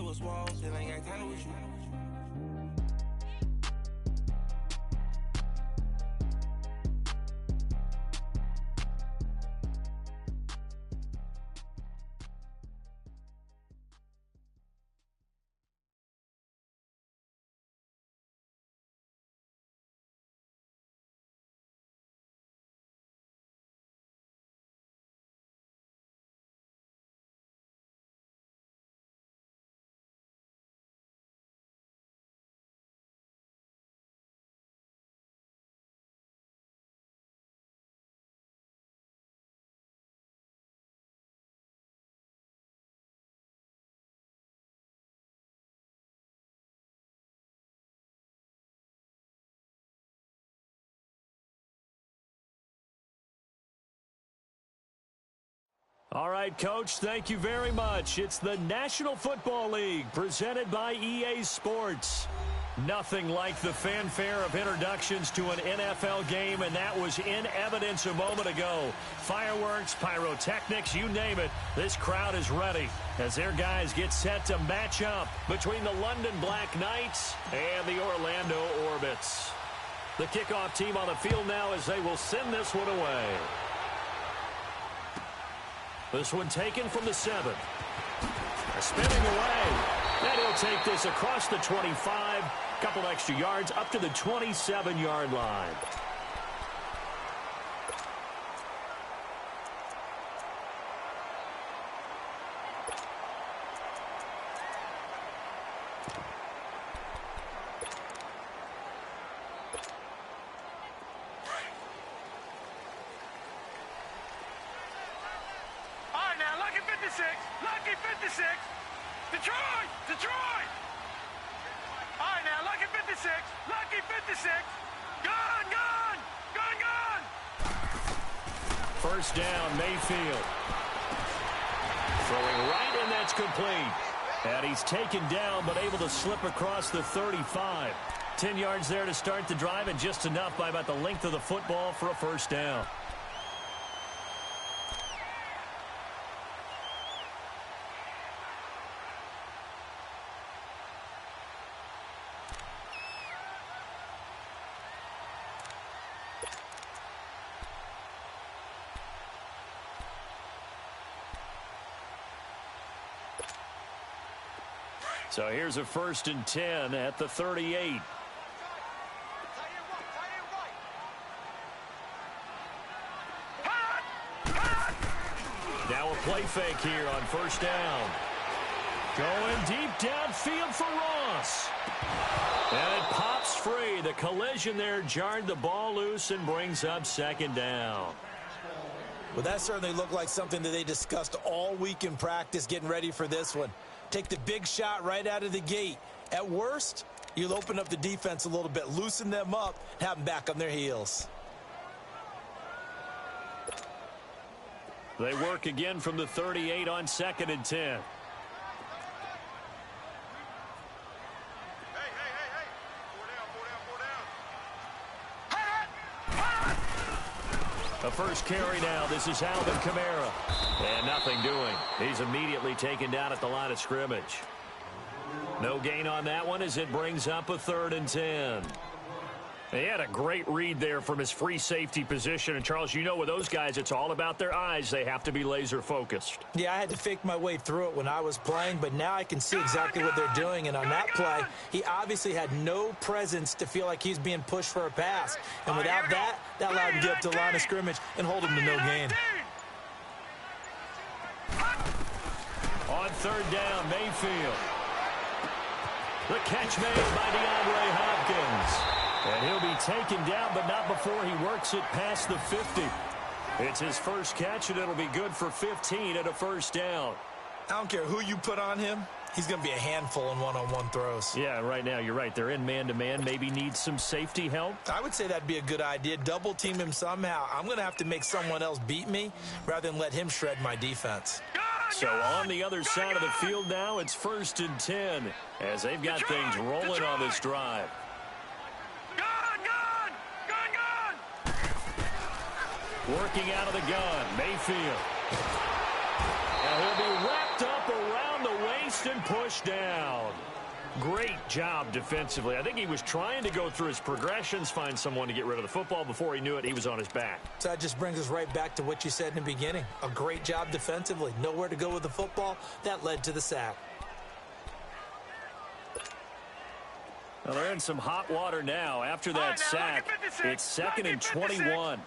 those walls, and I got time with you. All right, Coach, thank you very much. It's the National Football League presented by EA Sports. Nothing like the fanfare of introductions to an NFL game, and that was in evidence a moment ago. Fireworks, pyrotechnics, you name it. This crowd is ready as their guys get set to match up between the London Black Knights and the Orlando Orbits. The kickoff team on the field now as they will send this one away. This one taken from the 7. Spinning away. And he'll take this across the 25. Couple extra yards up to the 27-yard line. Lucky 56. Detroit! Detroit! All right, now, Lucky 56. Lucky 56. Gun, gun! Gun, gun! First down, Mayfield. Throwing right, and that's complete. And he's taken down, but able to slip across the 35. 10 yards there to start the drive, and just enough by about the length of the football for a first down. So here's a 1st and 10 at the 38. Now a play fake here on first down. Going deep downfield for Ross. And it pops free. The collision there jarred the ball loose and brings up 2nd down. Well, that certainly looked like something that they discussed all week in practice getting ready for this one. Take the big shot right out of the gate. At worst, you'll open up the defense a little bit, loosen them up, have them back on their heels. They work again from the 38 on 2nd and 10. The first carry now. This is Alvin Kamara. And nothing doing. He's immediately taken down at the line of scrimmage. No gain on that one as it brings up a 3rd and 10. He had a great read there from his free safety position. And, Charles, you know with those guys, it's all about their eyes. They have to be laser focused. Yeah, I had to fake my way through it when I was playing, but now I can see exactly what they're doing. And on that play, he obviously had no presence to feel like he's being pushed for a pass. And without that, that allowed him to get up to the line of scrimmage and hold him to no gain. On 3rd down, Mayfield. The catch made by DeAndre Hopkins. And he'll be taken down, but not before he works it past the 50. It's his first catch, and it'll be good for 15 at a first down. I don't care who you put on him. He's going to be a handful in one-on-one throws. Yeah, right now, you're right. They're in man-to-man. Maybe needs some safety help. I would say that'd be a good idea. Double team him somehow. I'm going to have to make someone else beat me rather than let him shred my defense. So on the other side of the field now, it's 1st and 10 as they've got things rolling on this drive. Working out of the gun, Mayfield. And he'll be wrapped up around the waist and pushed down. Great job defensively. I think he was trying to go through his progressions, find someone to get rid of the football. Before he knew it, he was on his back. So that just brings us right back to what you said in the beginning. A great job defensively. Nowhere to go with the football. That led to the sack. Well, they're in some hot water now. After that sack, it's 2nd and 21.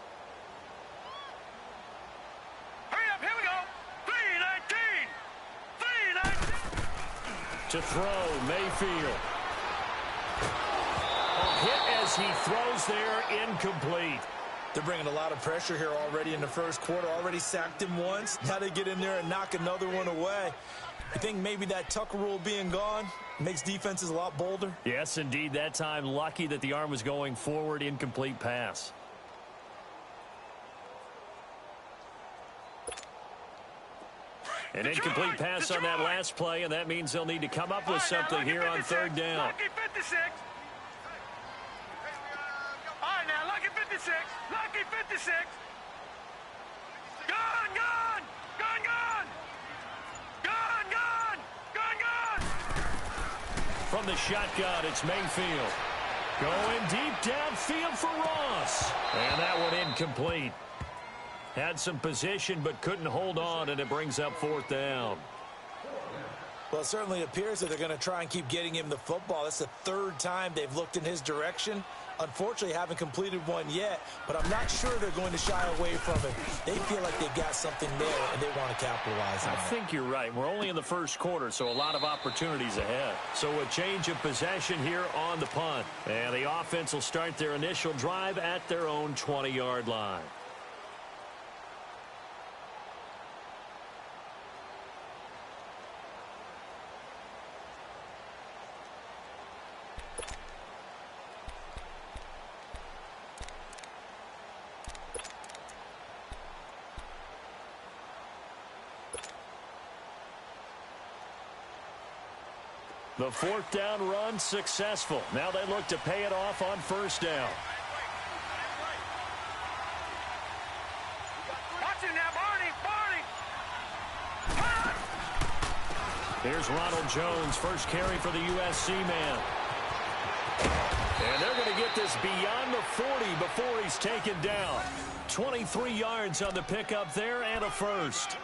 Hurry up, here we go. 3-19. 3-19. To throw, Mayfield. A hit as he throws there, incomplete. They're bringing a lot of pressure here already in the first quarter. Already sacked him once. Now they get in there and knock another one away. I think maybe that Tucker rule being gone makes defenses a lot bolder. Yes, indeed. That time, lucky that the arm was going forward. Incomplete pass. An incomplete pass on that last play, and that means they'll need to come up with something here on 3rd down. Lucky 56. All right, now, lucky 56. Lucky 56. Gone, gone. Gone, gone. Gone, gone. Gone, gone. From the shotgun, it's Mayfield. Going deep downfield for Ross. And that one incomplete. Had some position but couldn't hold on, and it brings up 4th down. Well, it certainly appears that they're going to try and keep getting him the football. That's the 3rd time they've looked in his direction. Unfortunately, haven't completed one yet, but I'm not sure they're going to shy away from it. They feel like they've got something there, and they want to capitalize on it. I think you're right. We're only in the first quarter, so a lot of opportunities ahead. So a change of possession here on the punt. And the offense will start their initial drive at their own 20-yard line. The 4th down run successful. Now they look to pay it off on 1st down. Watch him now, Barney. Barney. Here's Ronald Jones, first carry for the USC man. And they're going to get this beyond the 40 before he's taken down. 23 yards on the pickup there and a first.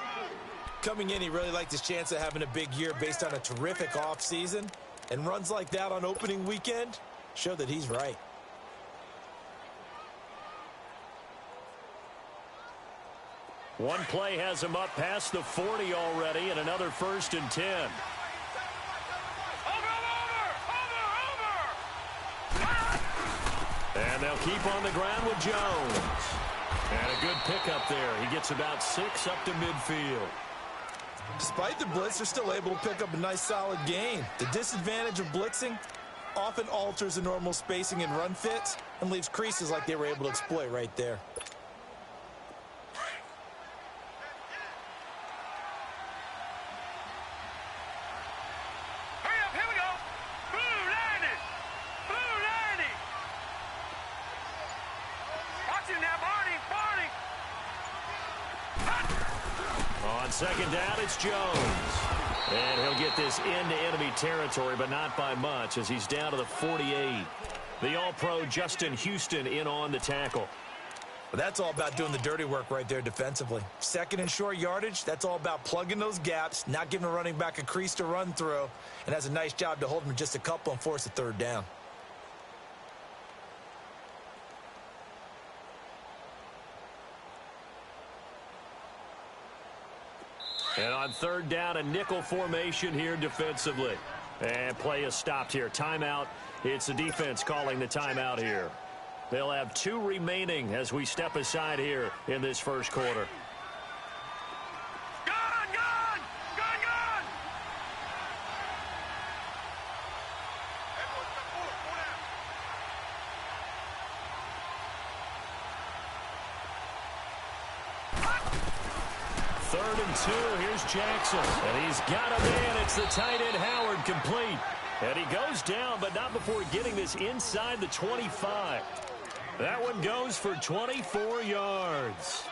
Coming in, he really liked his chance of having a big year based on a terrific offseason. And runs like that on opening weekend show that he's right. One play has him up past the 40 already, and another 1st and 10. And they'll keep on the ground with Jones. And a good pickup there. He gets about 6 up to midfield. Despite the blitz, they're still able to pick up a nice solid gain. The disadvantage of blitzing often alters the normal spacing and run fits and leaves creases like they were able to exploit right there. Hurry up, here we go. Blue 90. Blue 90. Watch him now, Barney. On 2nd down, it's Jones. And he'll get this into enemy territory, but not by much as he's down to the 48. The All-Pro Justin Houston in on the tackle. But that's all about doing the dirty work right there defensively. 2nd and short yardage, that's all about plugging those gaps, not giving a running back a crease to run through, and has a nice job to hold him just a couple and force a 3rd down. And on 3rd down, a nickel formation here defensively. And play is stopped here. Timeout. It's the defense calling the timeout here. They'll have 2 remaining as we step aside here in this first quarter. Gone, gone, gone, gone. Third and 2. Here's Jackson. And he's got a man. It's the tight end Howard complete. And he goes down, but not before getting this inside the 25. That one goes for 24 yards.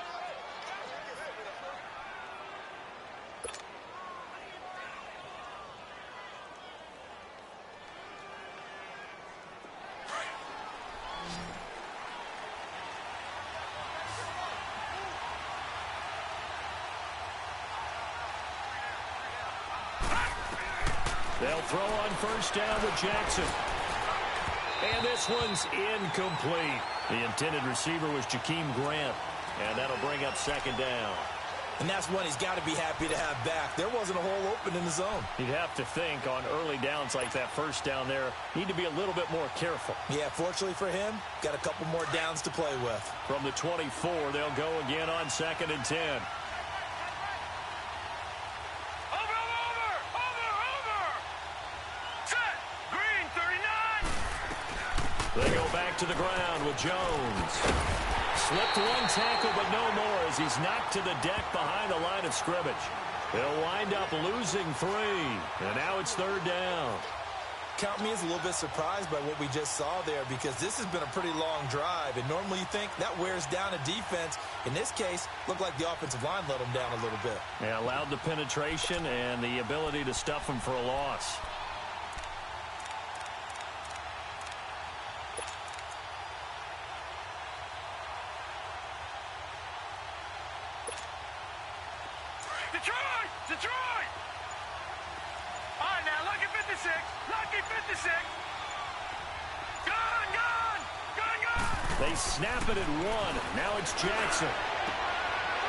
They'll throw on first down with Jackson. And this one's incomplete. The intended receiver was Jakeem Grant. And that'll bring up second down. And that's one he's got to be happy to have back. There wasn't a hole open in the zone. You'd have to think on early downs like that first down there, need to be a little bit more careful. Yeah, fortunately for him, got a couple more downs to play with. From the 24, they'll go again on 2nd and 10. Set. Green, 39. They go back to the ground with Jones. Slipped one tackle, but no more as he's knocked to the deck behind the line of scrimmage. He'll wind up losing 3, and now it's 3rd down. Count me as a little bit surprised by what we just saw there because this has been a pretty long drive, and normally you think that wears down a defense. In this case, looked like the offensive line let them down a little bit. They allowed the penetration and the ability to stuff them for a loss. Detroit! Detroit! All right, now, lucky 56. Lucky 56. Gun, gun! Gun, gun! They snap it at 1. Now it's Jackson.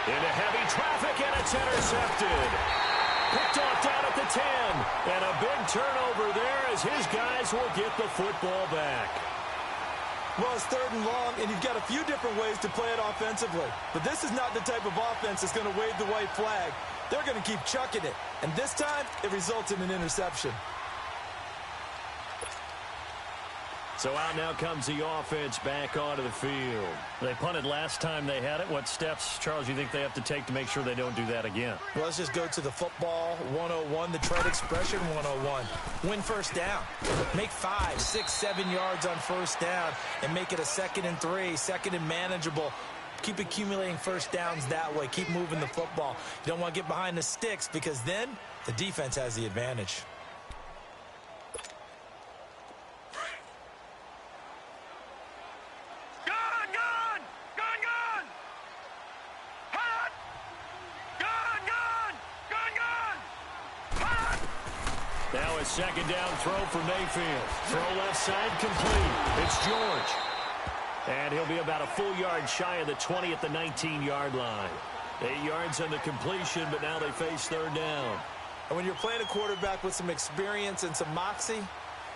Into heavy traffic, and it's intercepted. Picked off down at the 10. And a big turnover there as his guys will get the football back. Well, it's 3rd and long, and you've got a few different ways to play it offensively. But this is not the type of offense that's going to wave the white flag. They're going to keep chucking it. And this time, it results in an interception. So out now comes the offense back onto the field. They punted last time they had it. What steps, Charles, you think they have to take to make sure they don't do that again? Well, let's just go to the football 101, the trade expression 101. Win first down. Make 5, 6, 7 yards on first down and make it a 2nd and 3, 2nd and manageable. Keep accumulating first downs that way. Keep moving the football. You don't want to get behind the sticks because then the defense has the advantage. Gun, gun! Gun, gun! Hot! Gun, gun! Gun, gun! Hot! Now a 2nd down throw for Mayfield. Throw left side complete. It's George. And he'll be about a full yard shy of the 20 at the 19-yard line. 8 yards on the completion, but now they face 3rd down. And when you're playing a quarterback with some experience and some moxie,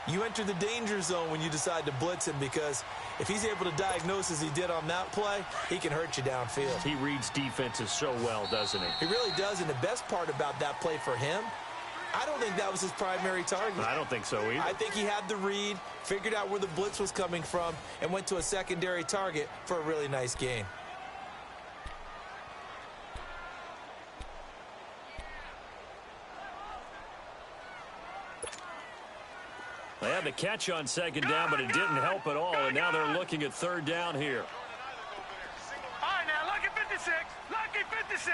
you enter the danger zone when you decide to blitz him because if he's able to diagnose as he did on that play, he can hurt you downfield. He reads defenses so well, doesn't he? He really does, and the best part about that play for him, I don't think that was his primary target. I don't think so either. I think he had the read, figured out where the blitz was coming from, and went to a secondary target for a really nice gain. They had the catch on 2nd down, but it didn't help at all, and now they're looking at 3rd down here. All right, now, lucky 56. Lucky 56.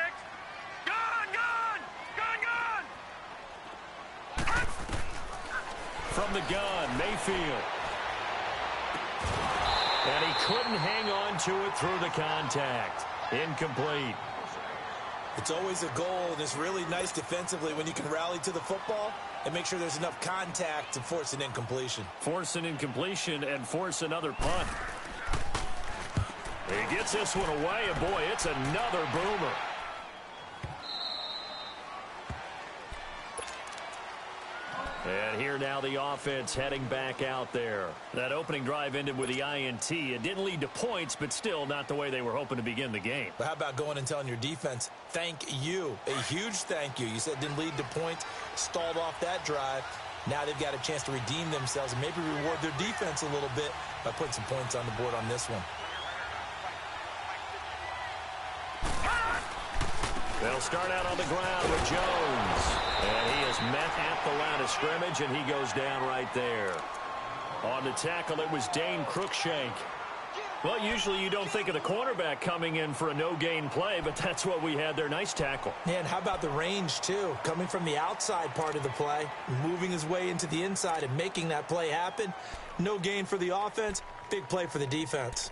Gun, gun! Gun, gun! From the gun, Mayfield. And he couldn't hang on to it through the contact. Incomplete. It's always a goal, and it's really nice defensively when you can rally to the football and make sure there's enough contact to force an incompletion. Force an incompletion and force another punt. He gets this one away, and boy, it's another boomer. And here now the offense heading back out there. That opening drive ended with the INT. It didn't lead to points, but still not the way they were hoping to begin the game. But how about going and telling your defense, thank you, a huge thank you. You said it didn't lead to points, stalled off that drive. Now they've got a chance to redeem themselves and maybe reward their defense a little bit by putting some points on the board on this one. They'll start out on the ground with Jones. And he is met at the line of scrimmage, and he goes down right there. On the tackle, it was Dane Cruikshank. Well, usually you don't think of the cornerback coming in for a no-gain play, but that's what we had there. Nice tackle. And how about the range, too? Coming from the outside part of the play, moving his way into the inside and making that play happen. No gain for the offense, big play for the defense.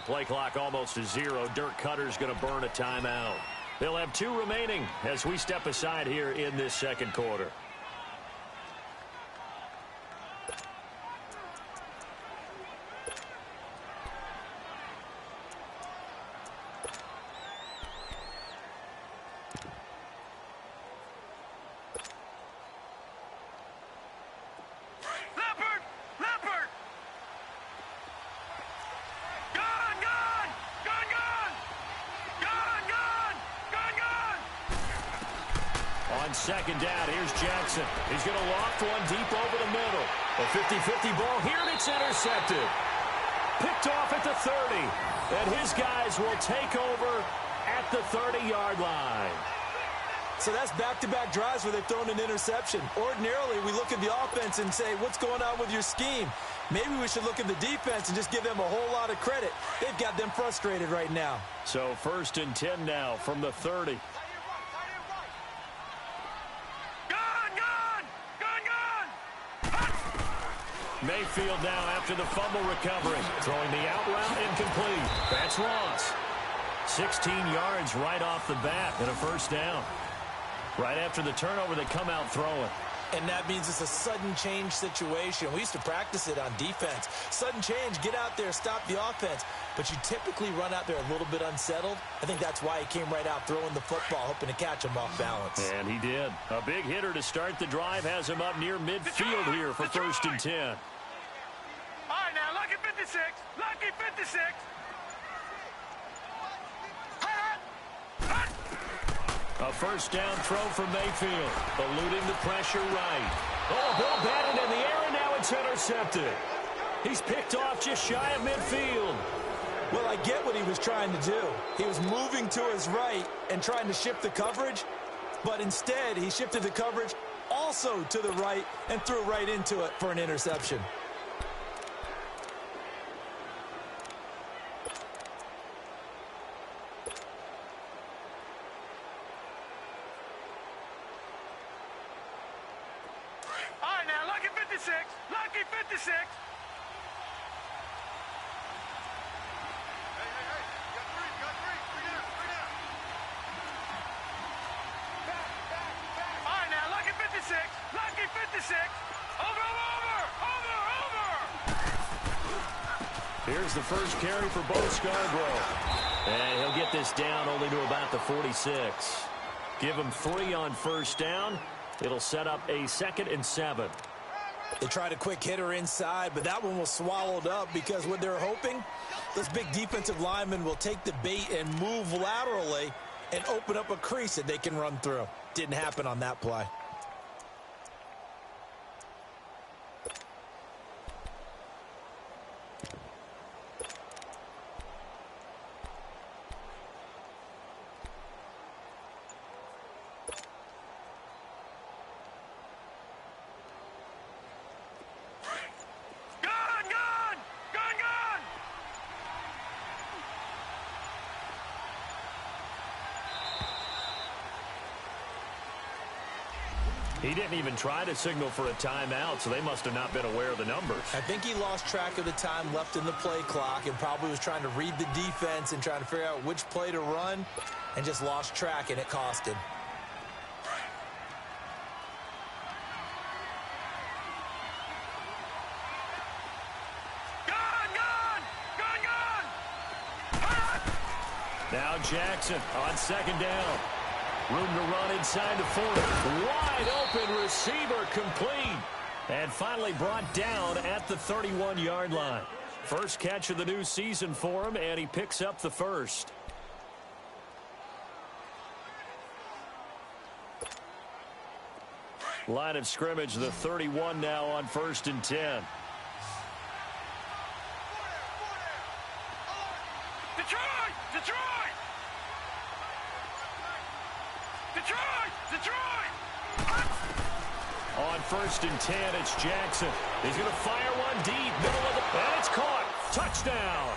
play clock almost to 0. Dirk Cutter's going to burn a timeout. They'll have 2 remaining as we step aside here in this second quarter. Second down, here's Jackson. He's going to loft one deep over the middle. A 50-50 ball here, and it's intercepted. Picked off at the 30. And his guys will take over at the 30-yard line. So that's back-to-back drives where they've thrown an interception. Ordinarily, we look at the offense and say, what's going on with your scheme? Maybe we should look at the defense and just give them a whole lot of credit. They've got them frustrated right now. So 1st and 10 now from the 30. Mayfield now after the fumble recovery. Throwing the out route incomplete. That's Ross. 16 yards right off the bat and a first down. Right after the turnover, they come out throwing. And that means it's a sudden change situation. We used to practice it on defense. Sudden change, get out there, stop the offense. But you typically run out there a little bit unsettled. I think that's why he came right out throwing the football, hoping to catch him off balance. And he did. A big hitter to start the drive has him up near midfield here for 1st and 10. All right, now, lucky 56. Lucky 56. A first down throw from Mayfield. Eluding the pressure right. Oh, ball batted in the air, and now it's intercepted. He's picked off just shy of midfield. Well, I get what he was trying to do. He was moving to his right and trying to shift the coverage, but instead he shifted the coverage also to the right and threw right into it for an interception. Lucky 56. All right, now, lucky 56. Lucky 56. Over. Here's the first carry for Bo Scarborough. And he'll get this down only to about the 46. Give him 3 on first down. It'll set up a 2nd and 7. They tried a quick hitter inside, but that one was swallowed up because what they're hoping, those big defensive linemen will take the bait and move laterally and open up a crease that they can run through. Didn't happen on that play. He didn't even try to signal for a timeout, so they must have not been aware of the numbers. I think he lost track of the time left in the play clock and probably was trying to read the defense and trying to figure out which play to run and just lost track, and it cost him. Now Jackson on 2nd down. Room to run inside the 40. Wide open receiver complete. And finally brought down at the 31-yard line. First catch of the new season for him, and he picks up the first. Line of scrimmage, the 31 now on 1st and 10. On 1st and 10, it's Jackson. He's going to fire one deep, middle of the... And it's caught. Touchdown.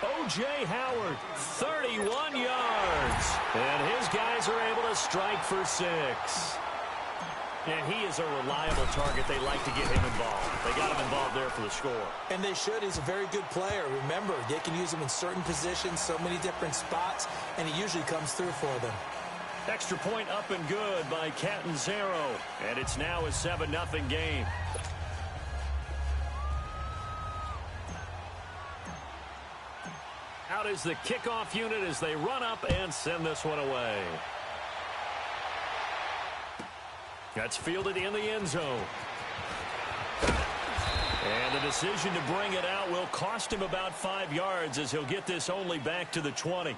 O.J. Howard, 31 yards. And his guys are able to strike for 6. And he is a reliable target. They like to get him involved. They got him involved there for the score. And they should. He's a very good player. Remember, they can use him in certain positions, so many different spots, and he usually comes through for them. Extra point up and good by Catanzaro. And it's now a 7-0 game. Out is the kickoff unit as they run up and send this one away. That's fielded in the end zone. And the decision to bring it out will cost him about 5 yards as he'll get this only back to the 20.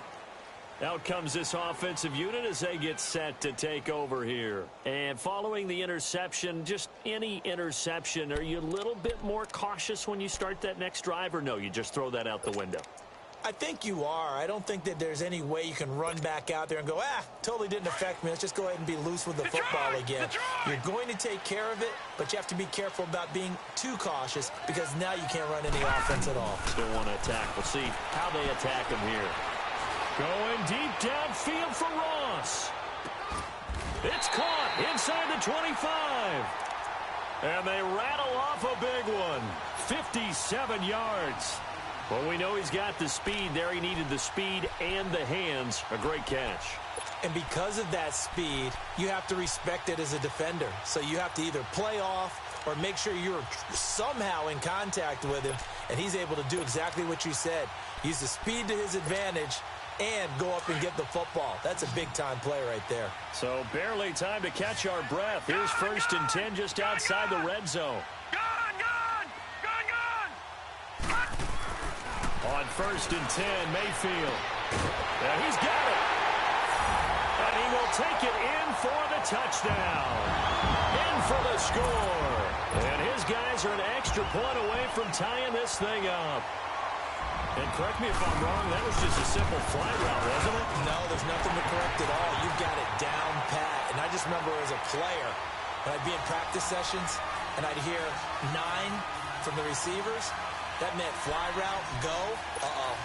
Out comes this offensive unit as they get set to take over here. And following the interception, just any interception, are you a little bit more cautious when you start that next drive, or no, you just throw that out the window? I think you are. I don't think that there's any way you can run back out there and go, totally didn't affect me. Let's just go ahead and be loose with the football again. You're going to take care of it, but you have to be careful about being too cautious because now you can't run any offense at all. Still want to attack. We'll see how they attack him here. Going deep downfield for Ross. It's caught inside the 25. And they rattle off a big one. 57 yards. Well, we know he's got the speed there. He needed the speed and the hands. A great catch. And because of that speed, you have to respect it as a defender. So you have to either play off or make sure you're somehow in contact with him, and he's able to do exactly what you said. Use the speed to his advantage and go up and get the football. That's a big-time play right there. So barely time to catch our breath. Here's 1st and 10 just outside the red zone. On 1st and 10, Mayfield. And he's got it. And he will take it in for the touchdown. In for the score. And his guys are an extra point away from tying this thing up. And correct me if I'm wrong, that was just a simple fly route, wasn't it? No, there's nothing to correct at all. You've got it down pat. And I just remember as a player, when I'd be in practice sessions, and I'd hear 9 from the receivers, that meant fly route, go,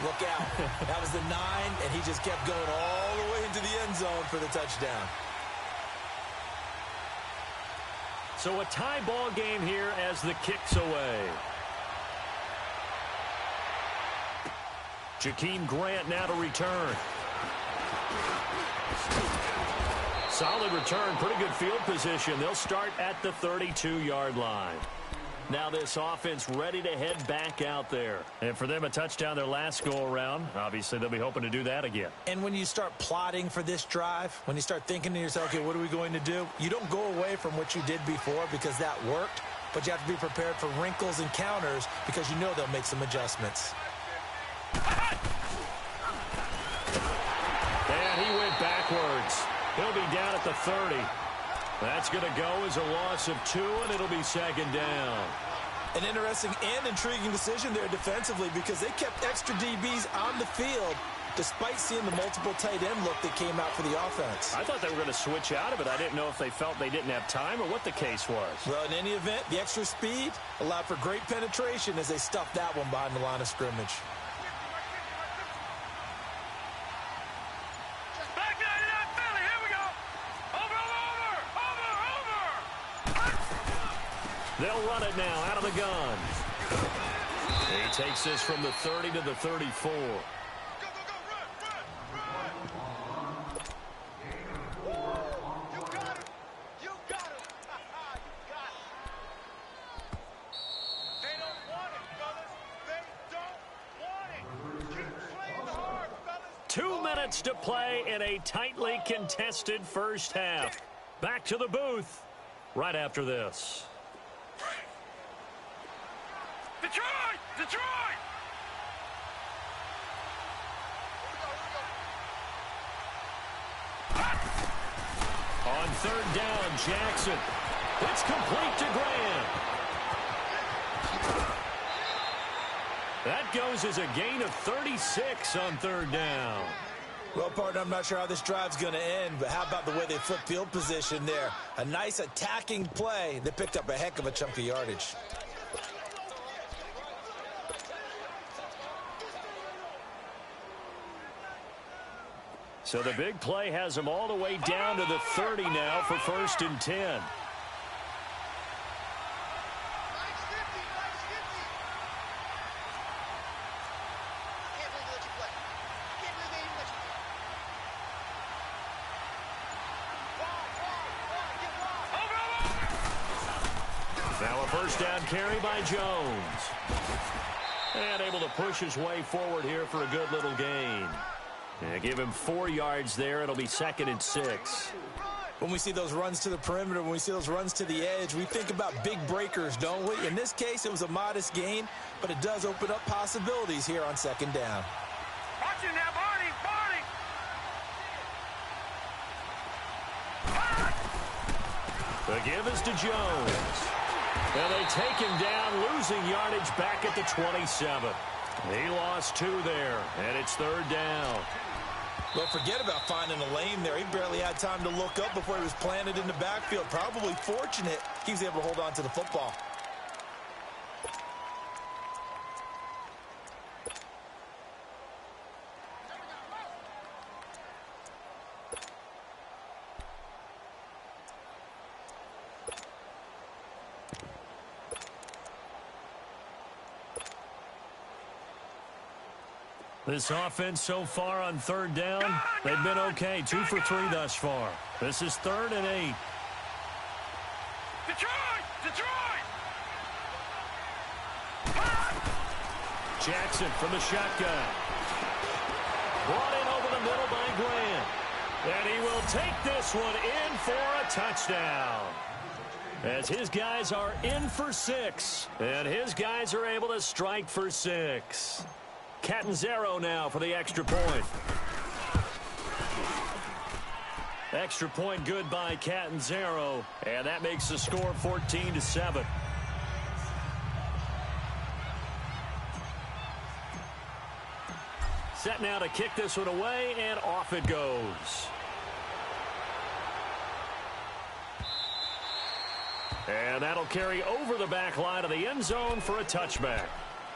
look out. That was the 9, and he just kept going all the way into the end zone for the touchdown. So a tie ball game here as the kick's away. Jakeem Grant now to return. Solid return, pretty good field position. They'll start at the 32-yard line. Now this offense ready to head back out there. And for them, a touchdown their last go-around. Obviously, they'll be hoping to do that again. And when you start plotting for this drive, when you start thinking to yourself, okay, what are we going to do? You don't go away from what you did before because that worked, but you have to be prepared for wrinkles and counters because you know they'll make some adjustments. And he went backwards. He'll be down at the 30. That's going to go as a loss of 2, and it'll be 2nd down. An interesting and intriguing decision there defensively because they kept extra DBs on the field despite seeing the multiple tight end look that came out for the offense. I thought they were going to switch out of it. I didn't know if they felt they didn't have time or what the case was. Well, in any event, the extra speed allowed for great penetration as they stuffed that one behind the line of scrimmage. They'll run it now out of the gun. He takes this from the 30 to the 34. They don't want it, fellas. They don't want it. Keep playing hard, fellas. 2 minutes to play in a tightly contested first half. Back to the booth right after this. Detroit! Detroit! On 3rd down, Jackson. It's complete to Grant. That goes as a gain of 36 on 3rd down. Well, partner, I'm not sure how this drive's going to end, but how about the way they flipped field position there? A nice attacking play that picked up a heck of a chunk of yardage. So the big play has them all the way down to the 30 now for 1st and 10. first down carry by Jones. And able to push his way forward here for a good little gain. And give him 4 yards there. It'll be 2nd and 6. When we see those runs to the perimeter, when we see those runs to the edge, we think about big breakers, don't we? In this case, it was a modest gain, but it does open up possibilities here on 2nd down. Watch him now, Barney! The give is to Jones. And they take him down, losing yardage back at the 27. He lost 2 there, and it's 3rd down. Well, forget about finding a lane there. He barely had time to look up before he was planted in the backfield. Probably fortunate he was able to hold on to the football. This offense so far on 3rd down, they've been okay. 2 for 3 thus far. This is 3rd and 8. Detroit! Jackson from the shotgun. Brought in over the middle by Grant. And he will take this one in for a touchdown. As his guys are in for 6. And his guys are able to strike for 6. Catanzaro now for the extra point. Extra point good by Catanzaro. And that makes the score 14-7. Set now to kick this one away, and off it goes. And that'll carry over the back line of the end zone for a touchback.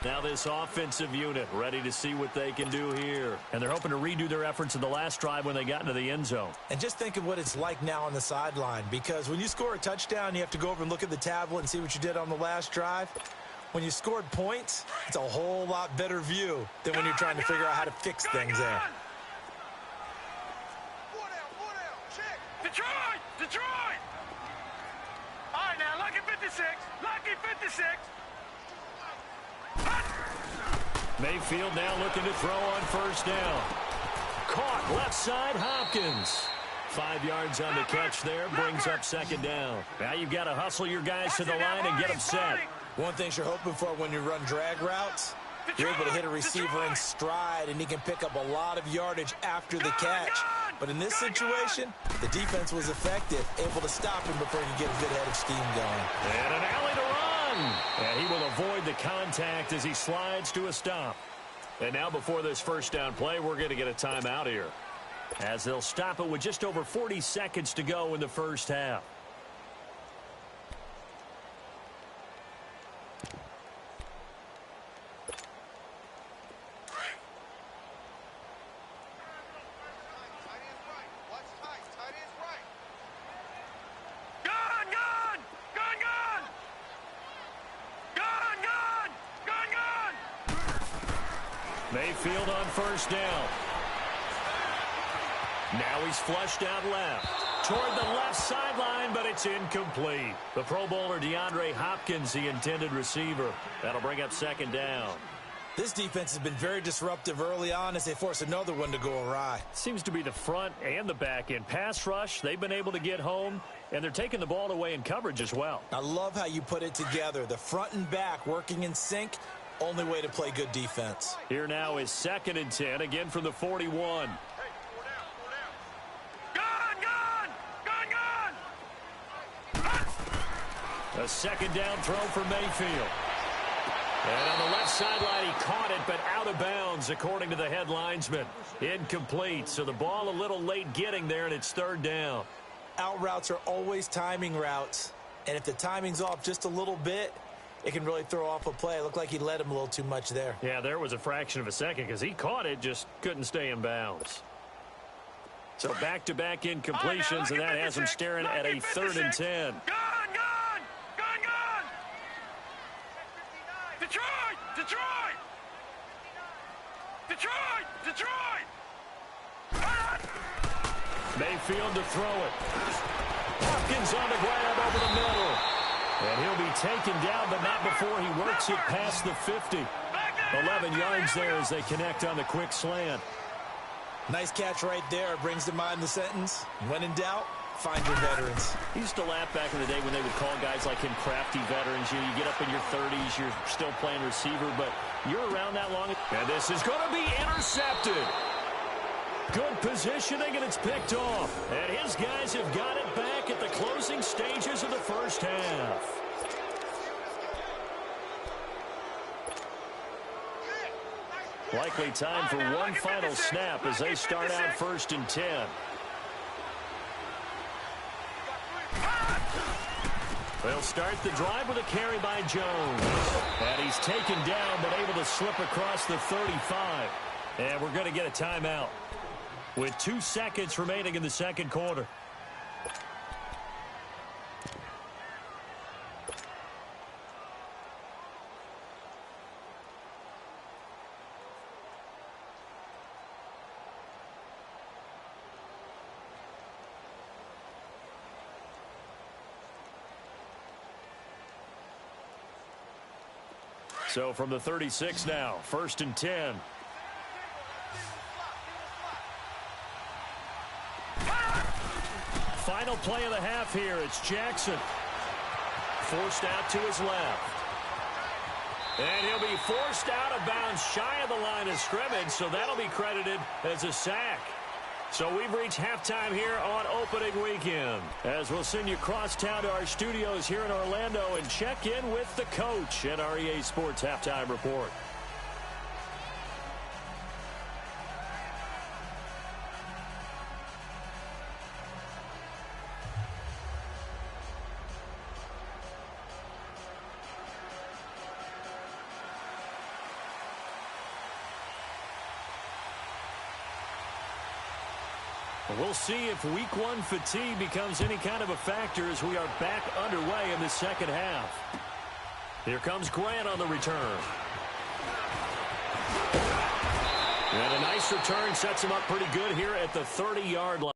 Now this offensive unit ready to see what they can do here. And they're hoping to redo their efforts in the last drive when they got into the end zone. And just think of what it's like now on the sideline, because when you score a touchdown, you have to go over and look at the tablet and see what you did on the last drive. When you scored points, it's a whole lot better view than when you're trying to figure out how to fix things there. Detroit! All right, now, lucky 56. Lucky 56. Mayfield now looking to throw on first down. Caught left side, Hopkins. 5 yards on the catch there, brings up 2nd down. Now you've got to hustle your guys to the line and get them set. One thing you're hoping for when you run drag routes, you're able to hit a receiver in stride, and he can pick up a lot of yardage after the catch. But in this situation, the defense was effective, able to stop him before he could get a good head of steam going. And an alley to run. And he will avoid the contact as he slides to a stop. And now before this first down play, we're going to get a timeout here, as they'll stop it with just over 40 seconds to go in the first half. Mayfield on first down. Now he's flushed out left. Toward the left sideline, but it's incomplete. The Pro Bowler DeAndre Hopkins, the intended receiver. That'll bring up 2nd down. This defense has been very disruptive early on as they force another one to go awry. Seems to be the front and the back end. Pass rush, they've been able to get home, and they're taking the ball away in coverage as well. I love how you put it together. The front and back working in sync. Only way to play good defense. Here now is 2nd and 10, again from the 41. A 2nd down throw for Mayfield. And on the left sideline, he caught it, but out of bounds, according to the head linesman. Incomplete, so the ball a little late getting there, and it's 3rd down. Out routes are always timing routes, and if the timing's off just a little bit, it can really throw off a play. It looked like he led him a little too much there. Yeah, there was a fraction of a second because he caught it, just couldn't stay in bounds. So back-to-back incompletions, and that has him staring at a 3rd and 10. Detroit! Mayfield to throw it. Hopkins on the grab over the middle. And he'll be taken down, but not before he works it past the 50. 11 yards there as they connect on the quick slant. Nice catch right there. Brings to mind the sentence, when in doubt, find your veterans. He used to laugh back in the day when they would call guys like him crafty veterans. You get up in your 30s, you're still playing receiver, but you're around that long. And this is going to be intercepted. Good positioning, and it's picked off. And his guys have got it back at the closing stages of the first half. Likely time for one final snap as they start out 1st and 10. They'll start the drive with a carry by Jones. And he's taken down, but able to slip across the 35. And we're going to get a timeout with 2 seconds remaining in the second quarter. So from the 36 now, 1st and 10. Final play of the half here. It's Jackson. Forced out to his left. And he'll be forced out of bounds shy of the line of scrimmage, so that'll be credited as a sack. So we've reached halftime here on opening weekend, as we'll send you cross town to our studios here in Orlando and check in with the coach at our EA Sports Halftime Report. We'll see if week 1 fatigue becomes any kind of a factor as we are back underway in the second half. Here comes Grant on the return. And a nice return sets him up pretty good here at the 30-yard line.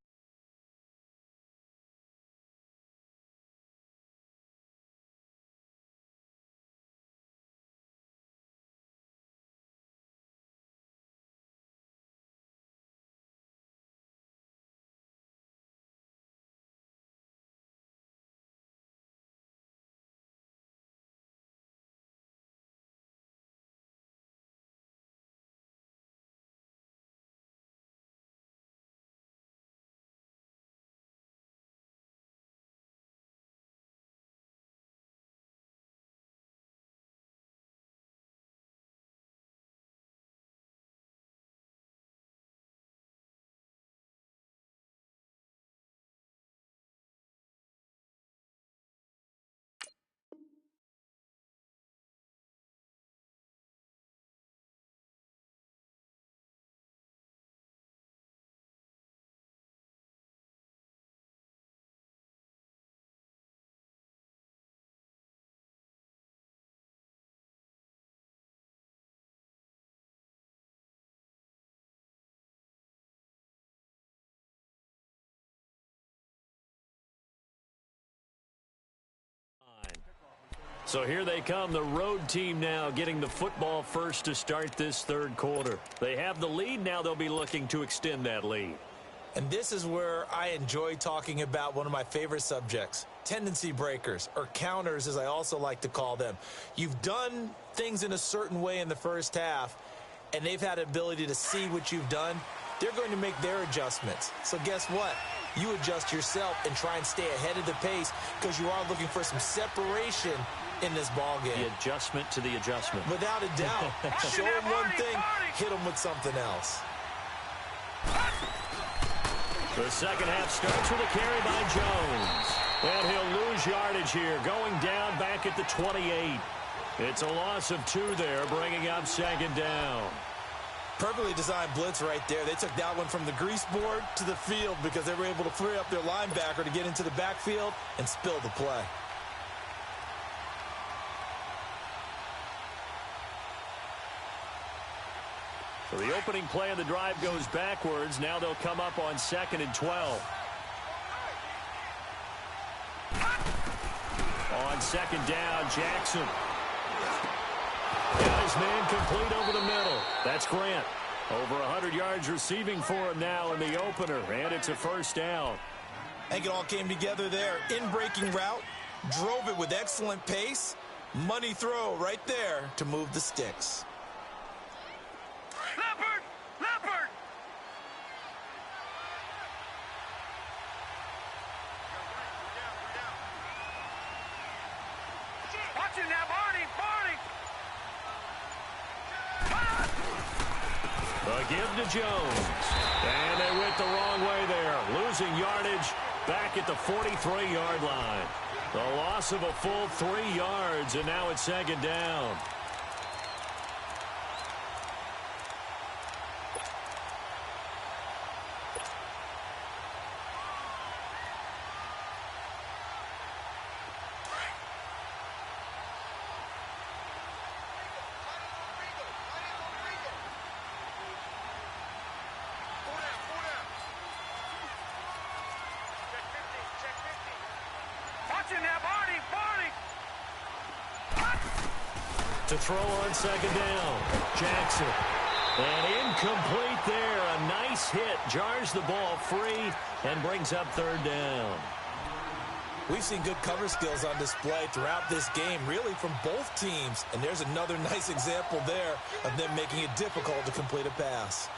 So here they come, the road team now getting the football first to start this third quarter. They have the lead. Now they'll be looking to extend that lead. And this is where I enjoy talking about one of my favorite subjects, tendency breakers, or counters as I also like to call them. You've done things in a certain way in the first half, and they've had the ability to see what you've done. They're going to make their adjustments. So guess what? You adjust yourself and try and stay ahead of the pace because you are looking for some separation in this ball game. The adjustment to the adjustment. Without a doubt. Show them one thing, hit them with something else. The second half starts with a carry by Jones. And he'll lose yardage here, going down back at the 28. It's a loss of 2 there, bringing up second down. Perfectly designed blitz right there. They took that one from the grease board to the field because they were able to free up their linebacker to get into the backfield and spill the play. So the opening play of the drive goes backwards. Now they'll come up on 2nd and 12. On on second down. Jackson. Got his man complete over the middle. That's Grant. Over 100 yards receiving for him now in the opener, and it's a first down. I think it all came together there. In-breaking route, drove it with excellent pace. Money throw right there to move the sticks. Leopard! Leopard! Watch it now, Barney! Barney! A give to Jones. And they went the wrong way there. Losing yardage back at the 43-yard line. The loss of a full 3 yards, and now it's second down. To throw on second down, Jackson. And incomplete there. A nice hit. Jars the ball free and brings up third down. We've seen good cover skills on display throughout this game, really from both teams. And there's another nice example there of them making it difficult to complete a pass.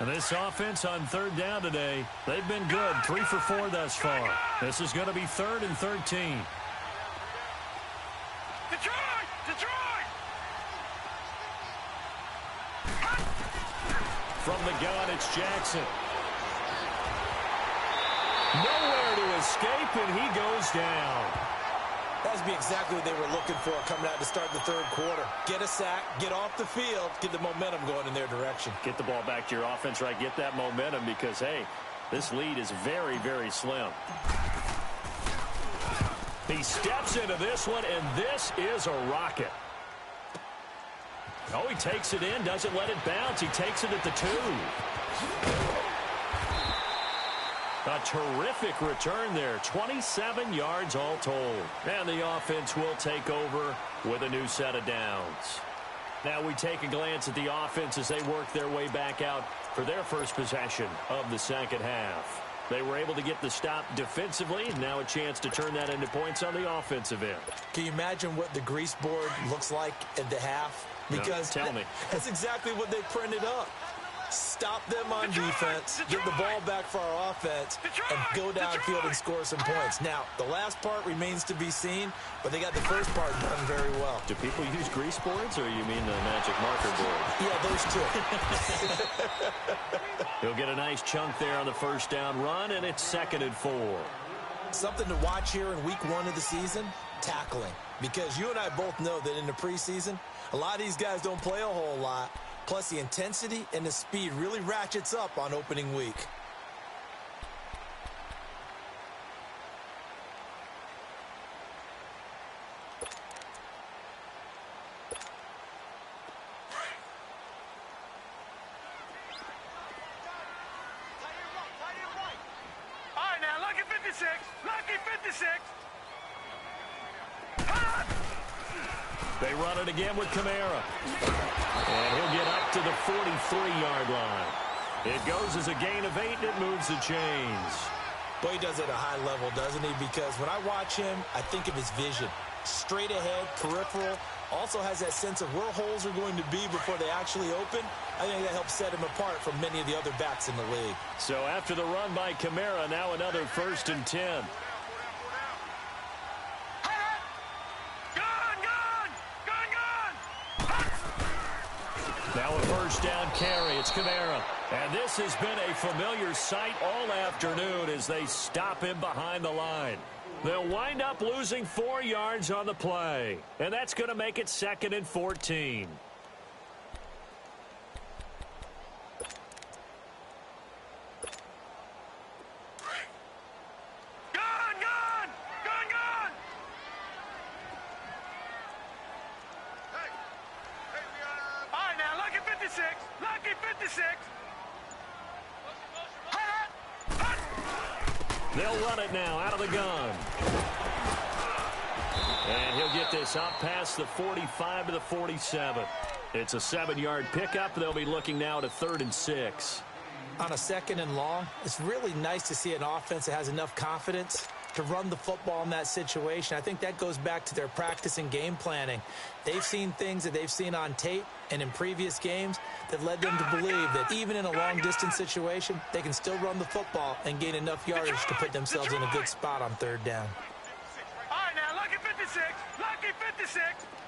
And this offense on third down today, they've been good. 3 for 4 thus far. This is going to be 3rd and 13. Detroit! Detroit! From the gun, it's Jackson. Nowhere to escape, and he goes down. That would be exactly what they were looking for coming out to start the third quarter. Get a sack, get off the field, get the momentum going in their direction. Get the ball back to your offense, right? Get that momentum because, hey, this lead is very, very slim. He steps into this one, and this is a rocket. Oh, he takes it in, doesn't let it bounce. He takes it at the 2. A terrific return there. 27 yards all told. And the offense will take over with a new set of downs. Now we take a glance at the offense as they work their way back out for their first possession of the second half. They were able to get the stop defensively, and now a chance to turn that into points on the offensive end. Can you imagine what the grease board looks like at the half? Because no, tell me. That's exactly what they printed up. Stop them on defense, get the ball back for our offense, and go downfield and score some points. Now, the last part remains to be seen, but they got the first part done very well. Do people use grease boards, or you mean the magic marker board? Yeah, those two. He'll get a nice chunk there on the first down run, and it's 2nd and 4. Something to watch here in week 1 of the season, tackling. Because you and I both know that in the preseason, a lot of these guys don't play a whole lot. Plus, the intensity and the speed really ratchets up on opening week. All right, now, lucky 56. Lucky 56. They run it again with Kamara. And he'll get up to the 43-yard line. It goes as a gain of 8, and it moves the chains. Boy, he does it at a high level, doesn't he? Because when I watch him, I think of his vision. Straight ahead, peripheral. Also has that sense of where holes are going to be before they actually open. I think that helps set him apart from many of the other backs in the league. So after the run by Kamara, now another 1st and 10. Now a first down carry. It's Kamara. And this has been a familiar sight all afternoon as they stop him behind the line. They'll wind up losing 4 yards on the play. And that's going to make it 2nd and 14. They'll run it now out of the gun. And he'll get this up past the 45 to the 47. It's a 7-yard pickup. They'll be looking now at a 3rd and 6. On a 2nd and long, it's really nice to see an offense that has enough confidence to run the football in that situation. I think that goes back to their practice and game planning. They've seen things that they've seen on tape and in previous games that led them to believe that even in a long-distance situation, they can still run the football and gain enough yardage to put themselves in a good spot on 3rd down. All right, now, lucky 56. Lucky 56.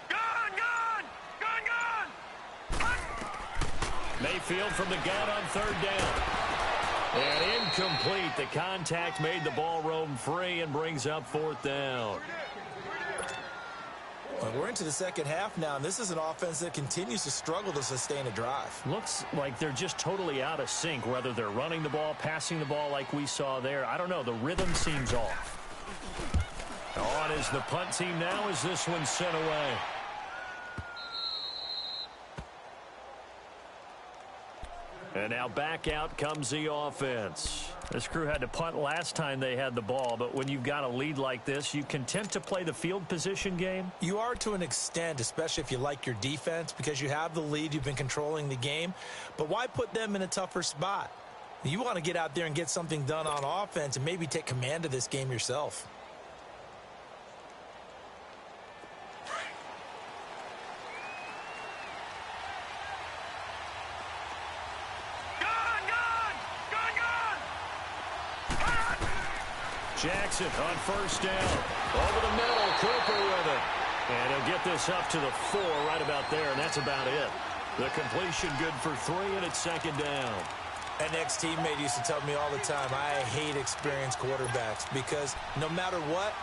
Gun, gun. Gun, gun. Mayfield from the gun on 3rd down. And incomplete. The contact made the ball roam free and brings up 4th down. Well, we're into the 2nd half now, and this is an offense that continues to struggle to sustain a drive. Looks like they're just totally out of sync, whether they're running the ball, passing the ball like we saw there. I don't know. The rhythm seems off. On is the punt team now as this one's sent away. And now back out comes the offense. This crew had to punt last time they had the ball, but when you've got a lead like this, you content to play the field position game? You are to an extent, especially if you like your defense, because you have the lead, you've been controlling the game. But why put them in a tougher spot? You want to get out there and get something done on offense and maybe take command of this game yourself. Jackson on 1st down. Over the middle, Cooper with it. And he'll get this up to the 4 right about there, and that's about it. The completion good for 3, and it's 2nd down. An ex-teammate used to tell me all the time, I hate experienced quarterbacks because no matter what,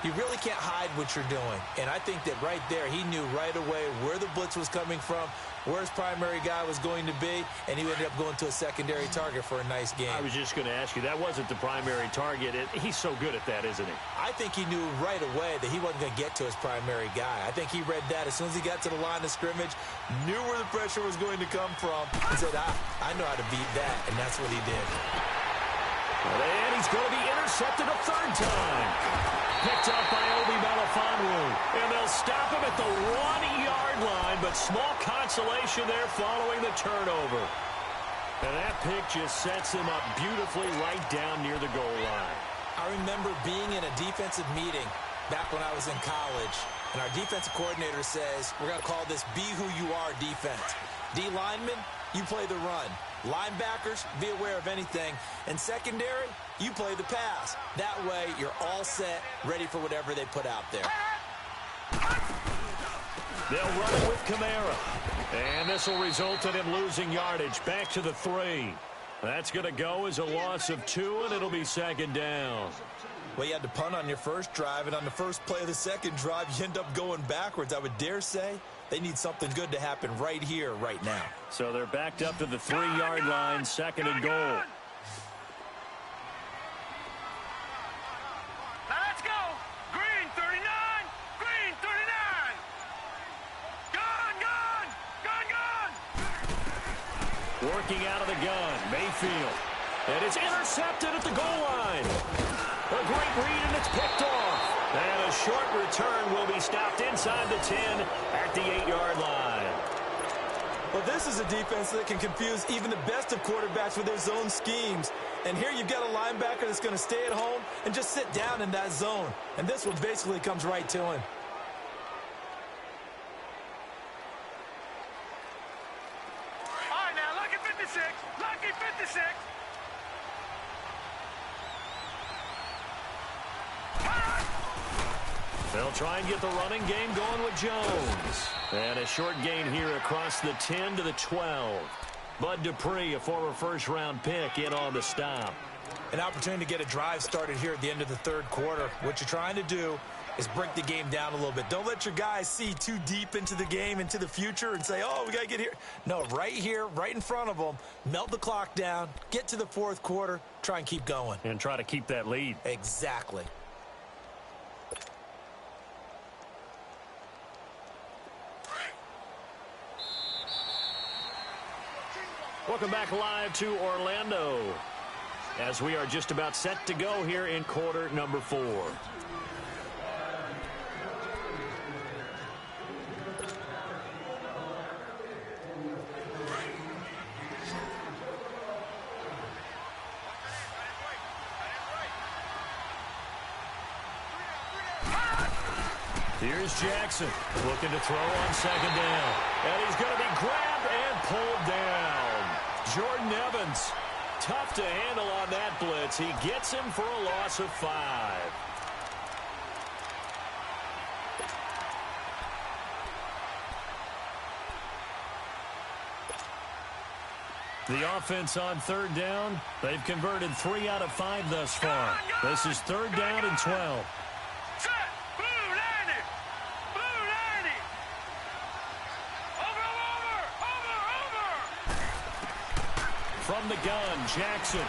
you really can't hide what you're doing. And I think that right there, he knew right away where the blitz was coming from, where his primary guy was going to be, and he ended up going to a secondary target for a nice game. I was just going to ask you, that wasn't the primary target. He's so good at that, isn't he? I think he knew right away that he wasn't going to get to his primary guy. I think he read that as soon as he got to the line of scrimmage, knew where the pressure was going to come from, and said, I know how to beat that, and that's what he did. And he's going to be intercepted a 3rd time. Picked up by Obi Melifonwu. And they'll stop him at the 1-yard line, but small consolation there following the turnover. And that pick just sets him up beautifully right down near the goal line. I remember being in a defensive meeting back when I was in college, and our defensive coordinator says, we're going to call this Be Who You Are defense. D linemen, you play the run. Linebackers, be aware of anything. And secondary, you play the pass. That way, you're all set, ready for whatever they put out there. They'll run it with Kamara. And this will result in him losing yardage. Back to the 3. That's going to go as a loss of 2, and it'll be 2nd down. Well, you had to punt on your first drive, and on the first play of the second drive, you end up going backwards. I would dare say they need something good to happen right here, right now. So they're backed up to the 3-yard line, 2nd and goal. Now let's go. Green 39. Green 39. Gun, gun. Gun, gun. Working out of the gun, Mayfield. And it's intercepted at the goal line. A great read, and it's picked off. And a short return will be stopped inside the 10 at the 8-yard line. Well, this is a defense that can confuse even the best of quarterbacks with their zone schemes. And here you've got a linebacker that's going to stay at home and just sit down in that zone. And this one basically comes right to him. All right, now, lucky 56. Lucky 56. They'll try and get the running game going with Jones. And a short gain here across the 10 to the 12. Bud Dupree, a former first-round pick, in on the stop. An opportunity to get a drive started here at the end of the 3rd quarter. What you're trying to do is break the game down a little bit. Don't let your guys see too deep into the game, into the future, and say, oh, we got to get here. No, right here, right in front of them, melt the clock down, get to the 4th quarter, try and keep going. And try to keep that lead. Exactly. Welcome back live to Orlando as we are just about set to go here in quarter number 4. Here's Jackson looking to throw on second down. And he's going to be grabbed and pulled down. Jordan Evans, tough to handle on that blitz. He gets him for a loss of 5. The offense on third down, they've converted 3 out of 5 thus far. This is third down and 12. Set. Blue, Landy. Blue, Landy. Over. From the gun, Jackson.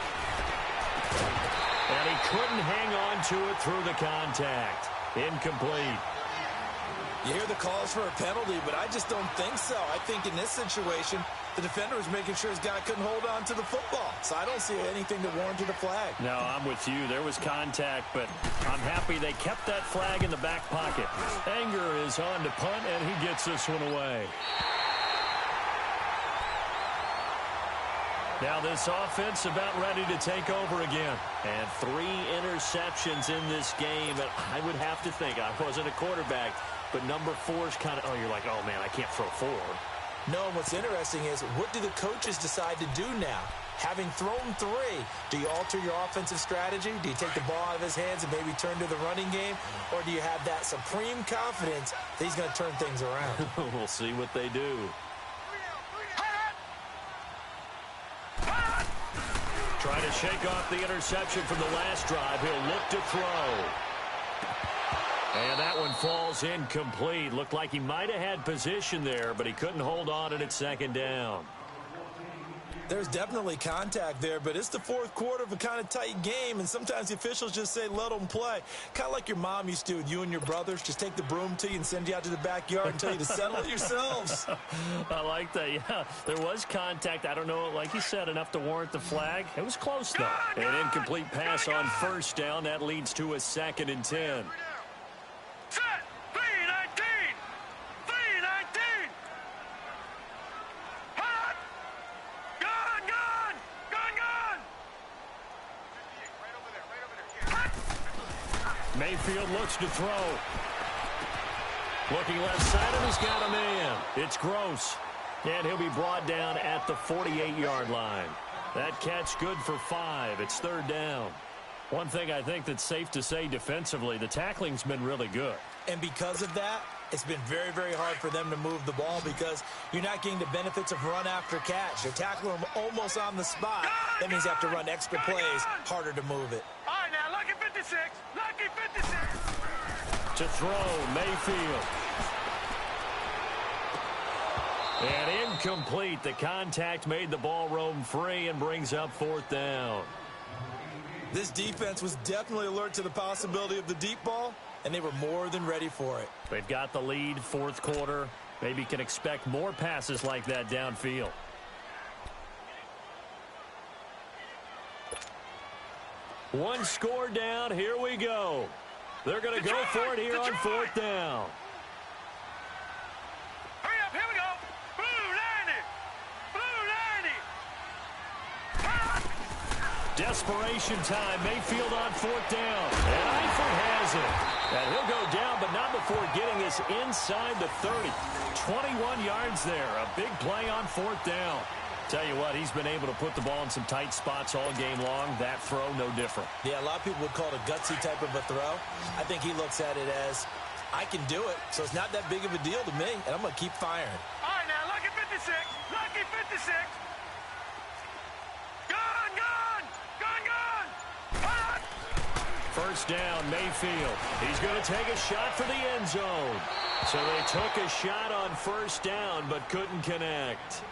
And he couldn't hang on to it through the contact. Incomplete. You hear the calls for a penalty, but I just don't think so. I think in this situation, the defender was making sure his guy couldn't hold on to the football. So I don't see anything that warranted a flag. No, I'm with you. There was contact, but I'm happy they kept that flag in the back pocket. Anger is on to punt, and he gets this one away. Now this offense about ready to take over again. And 3 interceptions in this game. And I would have to think, I wasn't a quarterback, but number 4 is kind of, oh, you're like, oh, man, I can't throw 4. No, and what's interesting is, what do the coaches decide to do now? Having thrown 3, do you alter your offensive strategy? Do you take the ball out of his hands and maybe turn to the running game? Or do you have that supreme confidence that he's going to turn things around? We'll see what they do. Trying to shake off the interception from the last drive. He'll look to throw. And that one falls incomplete. Looked like he might have had position there, but he couldn't hold on at second down. There's definitely contact there, but it's the fourth quarter of a kind of tight game, and sometimes the officials just say, let them play. Kind of like your mom used to with you and your brothers. Just take the broom to you and send you out to the backyard and tell you to settle it yourselves. I like that, yeah. There was contact. I don't know, like you said, enough to warrant the flag. It was close, though. An incomplete pass on first down. That leads to a 2nd and 10. Set. 3-19. 3-19. Hot. Gun. Right over there. Mayfield looks to throw. Looking left side, and he's got a man. It's Gross. And he'll be brought down at the 48-yard line. That catch good for 5. It's third down. One thing I think that's safe to say defensively, the tackling's been really good. And because of that, it's been very, very hard for them to move the ball because you're not getting the benefits of run after catch. You're tackling them almost on the spot. That means you have to run extra plays, harder to move it. All right, now, lucky 56. Lucky 56. To throw, Mayfield. And incomplete. The contact made the ball roam free and brings up fourth down. This defense was definitely alert to the possibility of the deep ball, and they were more than ready for it. They've got the lead, fourth quarter. Maybe can expect more passes like that downfield. One score down. Here we go. They're going to go for it here on fourth down. Hurry up, here we go. Blue, Landy. Desperation time. Mayfield on fourth down. And Eifert has it. And he'll go down, but not before getting this inside the 30. 21 yards there. A big play on fourth down. Tell you what, he's been able to put the ball in some tight spots all game long. That throw, no different. Yeah, a lot of people would call it a gutsy type of a throw. I think he looks at it as, I can do it, so it's not that big of a deal to me, and I'm going to keep firing. All right, now, lucky 56. Lucky 56. Gun. Hot. First down, Mayfield. He's going to take a shot for the end zone. So they took a shot on first down, but couldn't connect.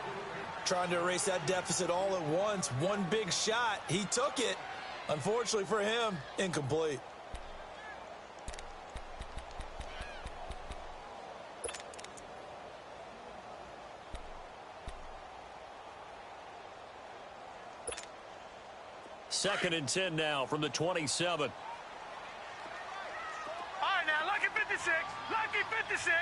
Trying to erase that deficit all at once. One big shot. He took it. Unfortunately for him, incomplete. Second and 10 now from the 27. All right, now, lucky 56. Lucky 56.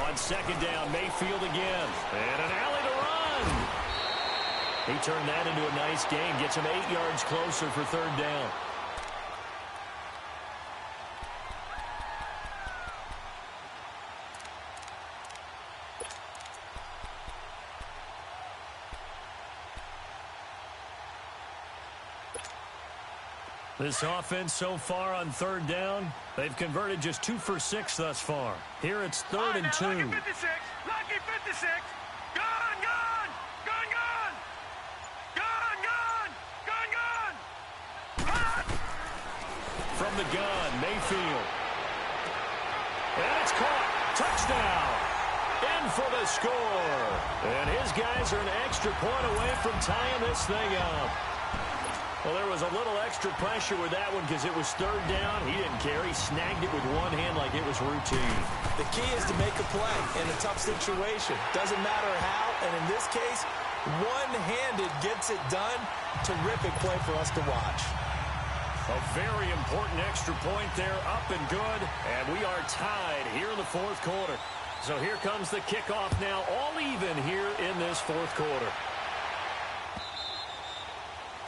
On second down, Mayfield again. And an alley to run. He turned that into a nice gain. Gets him 8 yards closer for third down. This offense so far on third down, they've converted just 2 for 6 thus far. Here it's third and 2. Lucky 56. Lucky 56. Gone, gone. Gone, gone. Gone, gone. Gone, gone. Ah! From the gun, Mayfield. And it's caught. Touchdown. In for the score. And his guys are an extra point away from tying this thing up. Well, there was a little extra pressure with that one because it was third down. He didn't care. He snagged it with one hand like it was routine. The key is to make a play in a tough situation. Doesn't matter how, and in this case, one-handed gets it done. Terrific play for us to watch. A very important extra point there, up and good. And we are tied here in the fourth quarter. So here comes the kickoff now, all even here in this fourth quarter.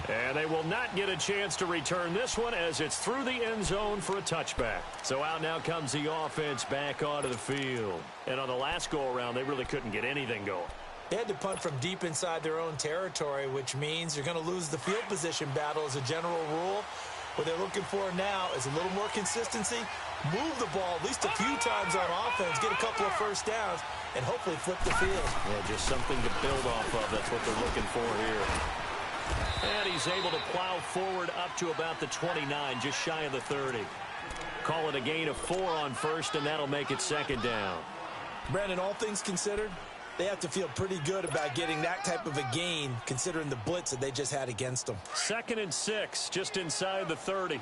And they will not get a chance to return this one as it's through the end zone for a touchback. So out now comes the offense back onto the field. And on the last go-around, they really couldn't get anything going. They had to punt from deep inside their own territory, which means you're going to lose the field position battle as a general rule. What they're looking for now is a little more consistency, move the ball at least a few times on offense, get a couple of first downs, and hopefully flip the field. Yeah, just something to build off of. That's what they're looking for here. And he's able to plow forward up to about the 29, just shy of the 30. Call it a gain of 4 on first, and that'll make it second down. Brandon, all things considered, they have to feel pretty good about getting that type of a gain, considering the blitz that they just had against them. 2nd and 6, just inside the 30.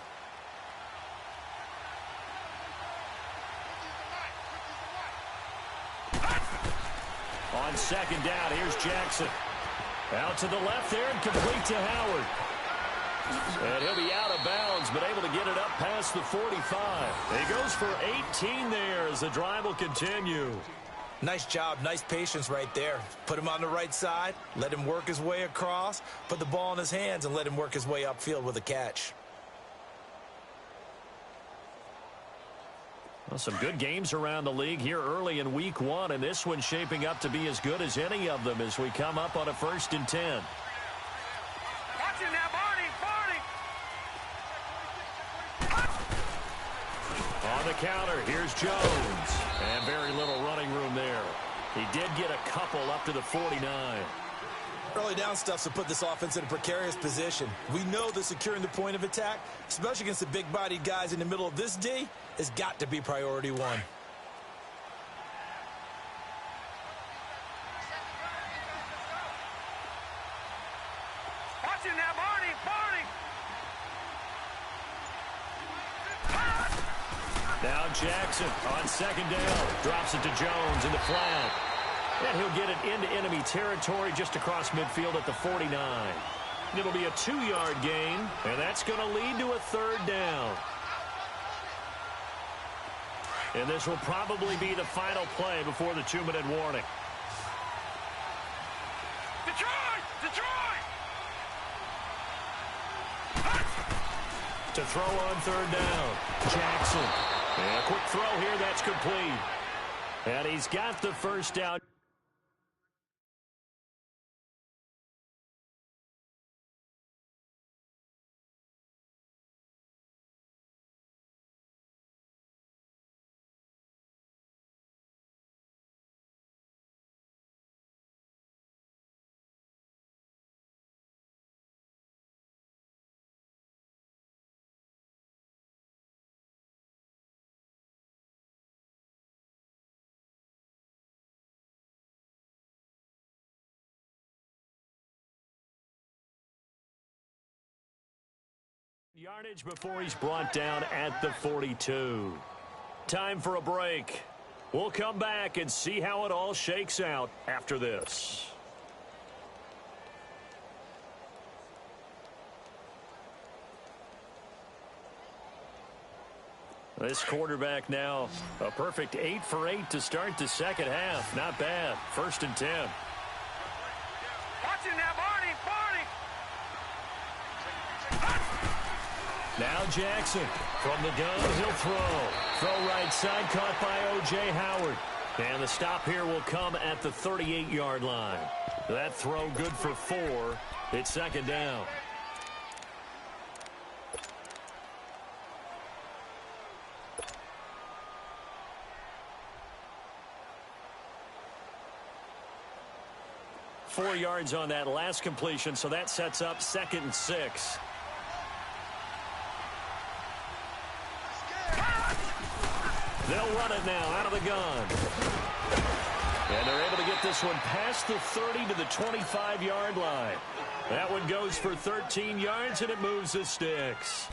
On second down, here's Jackson. Out to the left there and complete to Howard. And he'll be out of bounds, but able to get it up past the 45. He goes for 18 there as the drive will continue. Nice job, nice patience right there. Put him on the right side, let him work his way across, put the ball in his hands, and let him work his way upfield with a catch. Well, some good games around the league here early in week 1, and this one's shaping up to be as good as any of them as we come up on a 1st and 10. Watch it now, Barney. On the counter, here's Jones. And very little running room there. He did get a couple up to the 49. Early down stuff to put this offense in a precarious position. We know that securing the point of attack, especially against the big-bodied guys in the middle of this D, has got to be priority 1. Watch it now, Barney. Now Jackson on second down. Drops it to Jones in the flat. And he'll get it into enemy territory just across midfield at the 49. It'll be a 2-yard gain, and that's going to lead to a 3rd down. And this will probably be the final play before the 2-minute warning. Detroit! To throw on 3rd down, Jackson. And a quick throw here, that's complete. And he's got the first down. Yardage before he's brought down at the 42. Time for a break. We'll come back and see how it all shakes out after this. This quarterback now a perfect 8 for 8 to start the second half. Not bad. 1st and 10. Watch it now, Barney. Now Jackson from the gun. He'll throw. Throw right side caught by O.J. Howard. And the stop here will come at the 38-yard line. That throw good for 4. It's 2nd down. Four yards on that last completion, so that sets up 2nd and 6. They'll run it now out of the gun. And they're able to get this one past the 30 to the 25-yard line. That one goes for 13 yards, and it moves the sticks.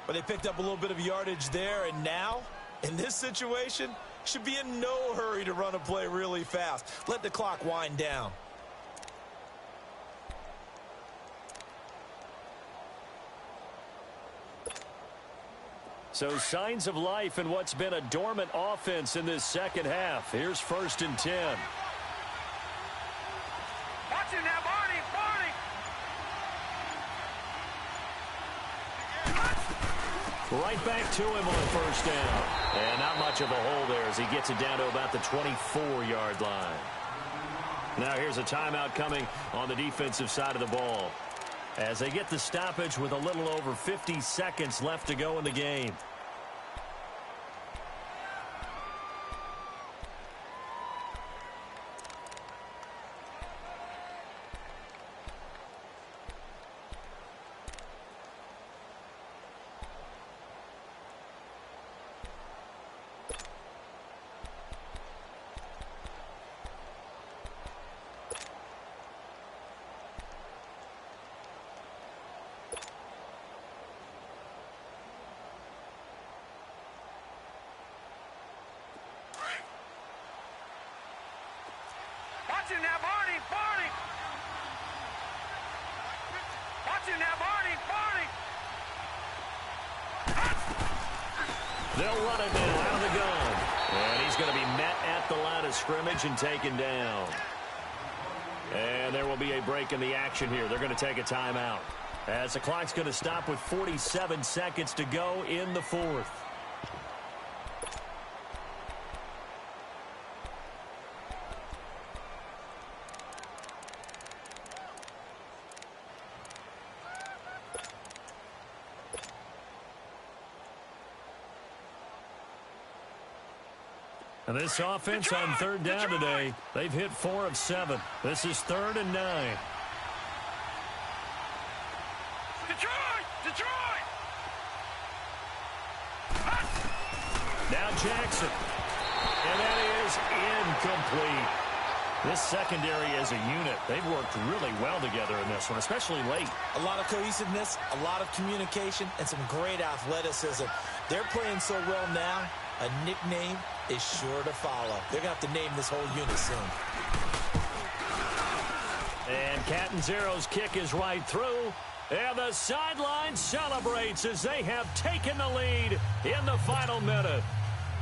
But they picked up a little bit of yardage there, and now, in this situation, should be in no hurry to run a play really fast. Let the clock wind down. So signs of life in what's been a dormant offense in this second half. Here's 1st and 10. Watch it now, Barney. Right back to him on 1st down. And not much of a hole there as he gets it down to about the 24-yard line. Now here's a timeout coming on the defensive side of the ball, as they get the stoppage with a little over 50 seconds left to go in the game. Watch it now, Barney. Watch it now, Barney. They'll run it now out of the gun. And he's going to be met at the line of scrimmage and taken down. And there will be a break in the action here. They're going to take a timeout, as the clock's going to stop with 47 seconds to go in the 4th. And this offense on 3rd down today, they've hit 4 of 7. This is 3rd and 9. Detroit! Now Jackson. And that is incomplete. This secondary as a unit, they've worked really well together in this one, especially late. A lot of cohesiveness, a lot of communication, and some great athleticism. They're playing so well now, a nickname is sure to follow. They're going to have to name this whole unit soon. And Catanzaro's kick is right through. And the sideline celebrates as they have taken the lead in the final minute.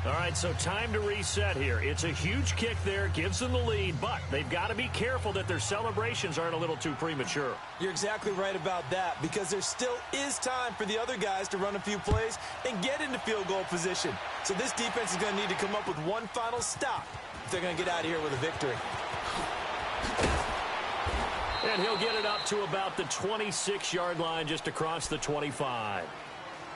All right, so time to reset here. It's a huge kick there, gives them the lead, but they've got to be careful that their celebrations aren't a little too premature. You're exactly right about that, because there still is time for the other guys to run a few plays and get into field goal position. So this defense is going to need to come up with one final stop if they're going to get out of here with a victory. And he'll get it up to about the 26-yard line, just across the 25.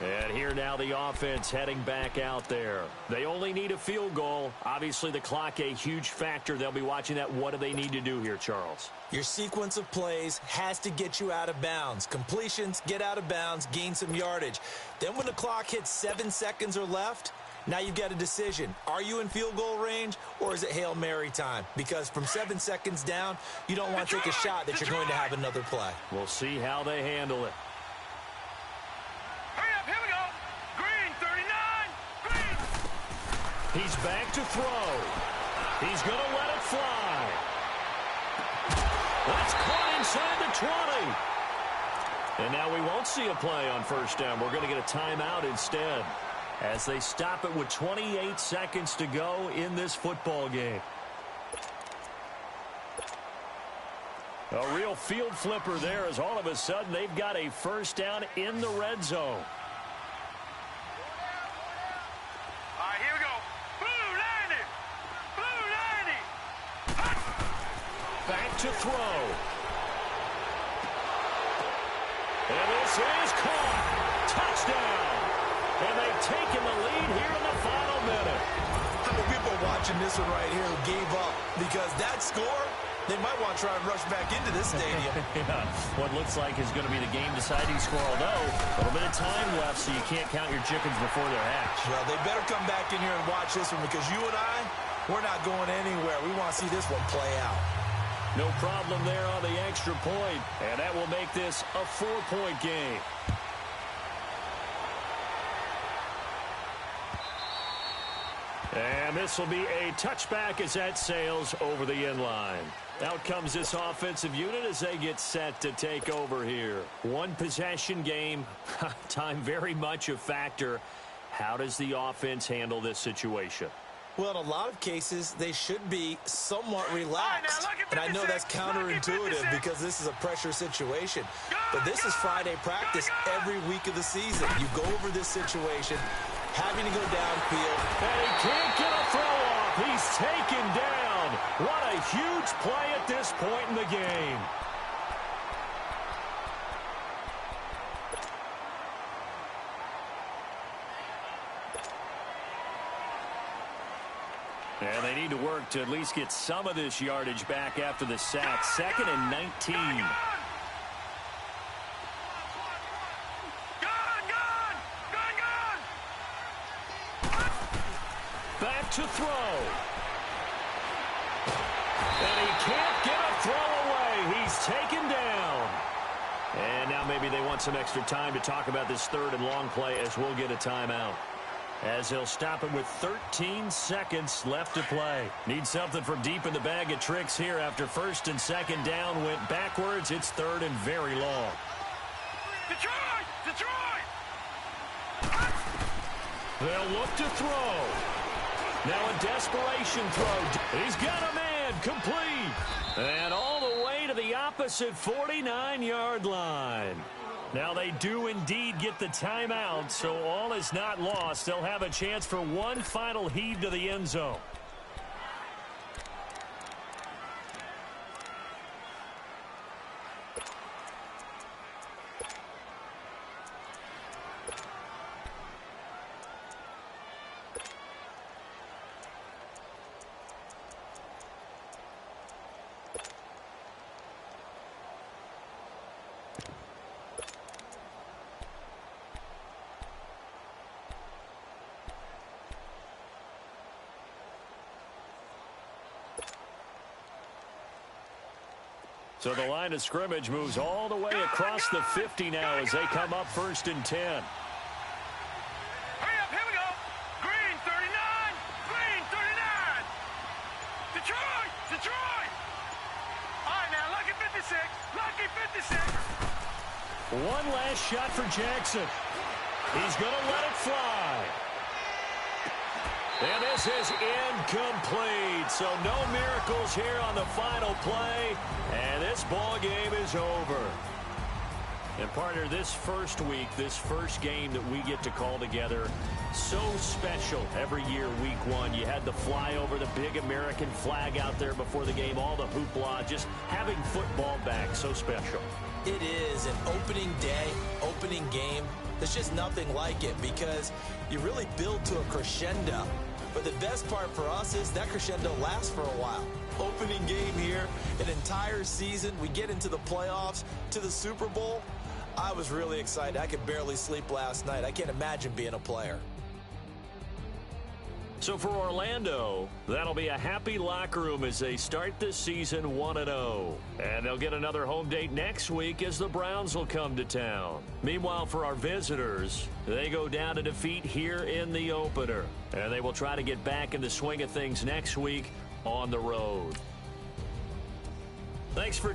And here now the offense heading back out there. They only need a field goal. Obviously the clock a huge factor. They'll be watching that. What do they need to do here, Charles? Your sequence of plays has to get you out of bounds. Completions, get out of bounds, gain some yardage. Then when the clock hits 7 seconds or left, now you've got a decision. Are you in field goal range, or is it Hail Mary time? Because from 7 seconds down, you don't want to take a shot that you're going to have another play. We'll see how they handle it. Here we go. Green, 39. Green. He's back to throw. He's going to let it fly. That's caught inside the 20. And now we won't see a play on 1st down. We're going to get a timeout instead. as they stop it with 28 seconds to go in this football game. A real field flipper there, as all of a sudden they've got a first down in the red zone. All right, here we go. Blue 90. Blue 90. Back to throw. And this is caught. Touchdown. And they've taken the lead here in the final minute. How many people watching this one right here who gave up? Because that score, they might want to try and rush back into this stadium. Yeah, what looks like is going to be the game-deciding score, although a little bit of time left, so you can't count your chickens before they're hatched. Well, they better come back in here and watch this one, because you and I, we're not going anywhere. We want to see this one play out. No problem there on the extra point, and that will make this a 4-point game. And this will be a touchback as that sails over the end line. Out comes this offensive unit as they get set to take over here. One possession game, time very much a factor. How does the offense handle this situation? Well, in a lot of cases, they should be somewhat relaxed. And I know that's counterintuitive because this is a pressure situation. But this is Friday practice every week of the season. You go over this situation, having to go downfield. And he can't get a throw off. He's taken down. What a huge play at this point in the game. And they need to work to at least get some of this yardage back after the sack. 2nd and 19. Back to throw. And he can't get a throw away. He's taken down. And now maybe they want some extra time to talk about this 3rd and long play, as we'll get a timeout. As he'll stop it with 13 seconds left to play. Need something from deep in the bag of tricks here after 1st and 2nd down went backwards. It's 3rd and very long. Detroit! Detroit! They'll look to throw. Now a desperation throw. He's got a man, complete. And all the way to the opposite 49-yard line. Now they do indeed get the timeout, so all is not lost. They'll have a chance for one final heave to the end zone. So the line of scrimmage moves all the way across the 50 now as they come up 1st and 10. Hurry up, here we go. Green 39, green 39. Detroit, Detroit. All right, now, lucky 56, lucky 56. One last shot for Jackson. He's going to let it fly. And this is incomplete. So no miracles here on the final play. And this ball game is over. And partner, this first week, this first game that we get to call together, so special every year, week 1. You had the flyover, the big American flag out there before the game, all the hoopla, just having football back, so special. It is an opening day, opening game. There's just nothing like it because you really build to a crescendo. But the best part for us is that crescendo lasts for a while. Opening game here, an entire season. We get into the playoffs, to the Super Bowl. I was really excited. I could barely sleep last night. I can't imagine being a player. So for Orlando, that'll be a happy locker room as they start this season 1-0. And they'll get another home date next week as the Browns will come to town. Meanwhile, for our visitors, they go down to defeat here in the opener. And they will try to get back in the swing of things next week on the road. Thanks for